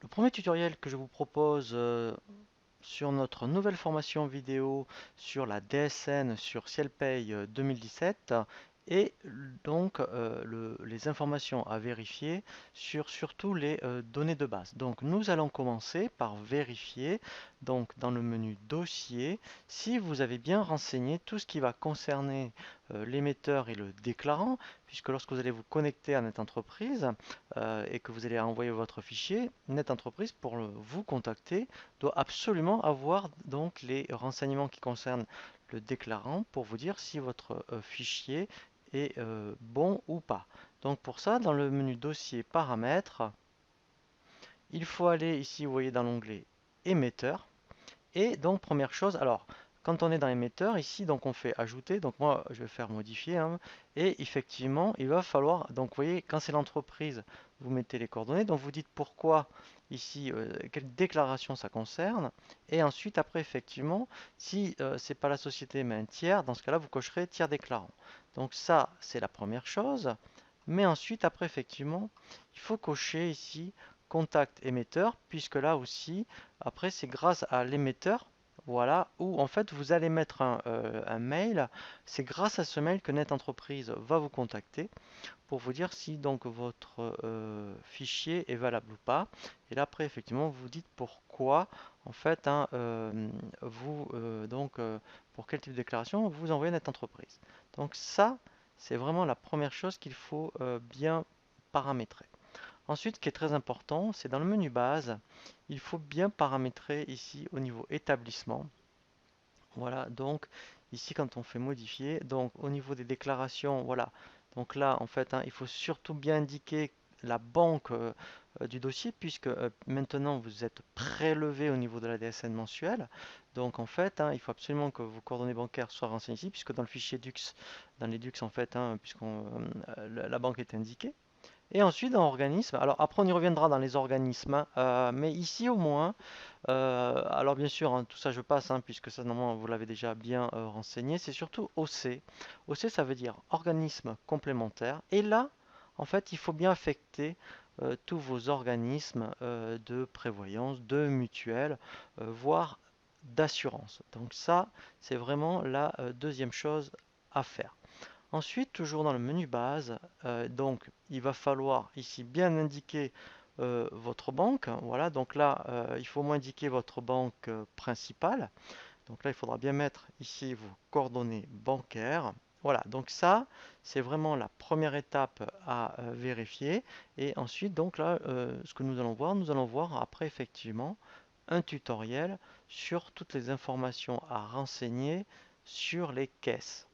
Le premier tutoriel que je vous propose sur notre nouvelle formation vidéo sur la DSN sur CielPay 2017 et donc les informations à vérifier sur surtout les données de base. Donc nous allons commencer par vérifier donc dans le menu dossier si vous avez bien renseigné tout ce qui va concerner l'émetteur et le déclarant, puisque lorsque vous allez vous connecter à NetEntreprise et que vous allez envoyer votre fichier, NetEntreprise pour vous contacter doit absolument avoir donc les renseignements qui concernent le déclarant pour vous dire si votre fichier est bon ou pas. Donc pour ça, dans le menu dossier paramètres, il faut aller ici, vous voyez dans l'onglet émetteur. Et donc première chose, alors quand on est dans émetteur, ici donc on fait ajouter, donc moi je vais faire modifier, hein, et effectivement il va falloir, donc vous voyez quand c'est l'entreprise, vous mettez les coordonnées, donc vous dites pourquoi ici, quelle déclaration ça concerne, et ensuite après effectivement, si c'est pas la société mais un tiers, dans ce cas-là vous cocherez tiers déclarant. Donc ça c'est la première chose, mais ensuite après effectivement, il faut cocher ici contact émetteur, puisque là aussi, après, c'est grâce à l'émetteur, voilà, où en fait vous allez mettre un mail. C'est grâce à ce mail que NetEntreprise va vous contacter pour vous dire si donc votre fichier est valable ou pas. Et là après, effectivement, vous dites pourquoi, en fait, hein, pour quel type de déclaration vous envoyez NetEntreprise. Donc ça, c'est vraiment la première chose qu'il faut bien paramétrer. Ensuite, ce qui est très important, c'est dans le menu base, il faut bien paramétrer ici au niveau établissement. Voilà, donc ici quand on fait modifier, donc au niveau des déclarations, voilà, donc là en fait, hein, il faut surtout bien indiquer la banque du dossier puisque maintenant vous êtes prélevé au niveau de la DSN mensuelle. Donc en fait, hein, il faut absolument que vos coordonnées bancaires soient renseignées ici puisque dans le fichier DUX, dans les DUX en fait, hein, la banque est indiquée. Et ensuite, dans organisme, alors après on y reviendra dans les organismes, hein, mais ici au moins, alors bien sûr, hein, tout ça je passe, hein, puisque ça normalement vous l'avez déjà bien renseigné, c'est surtout OC. OC ça veut dire organisme complémentaire, et là, en fait, il faut bien affecter tous vos organismes de prévoyance, de mutuelle, voire d'assurance. Donc ça, c'est vraiment la deuxième chose à faire. Ensuite, toujours dans le menu base, donc il va falloir ici bien indiquer votre banque. Voilà, donc là, il faut au moins indiquer votre banque principale. Donc là, il faudra bien mettre ici vos coordonnées bancaires. Voilà, donc ça, c'est vraiment la première étape à vérifier. Et ensuite, donc là, ce que nous allons voir après effectivement un tutoriel sur toutes les informations à renseigner sur les caisses.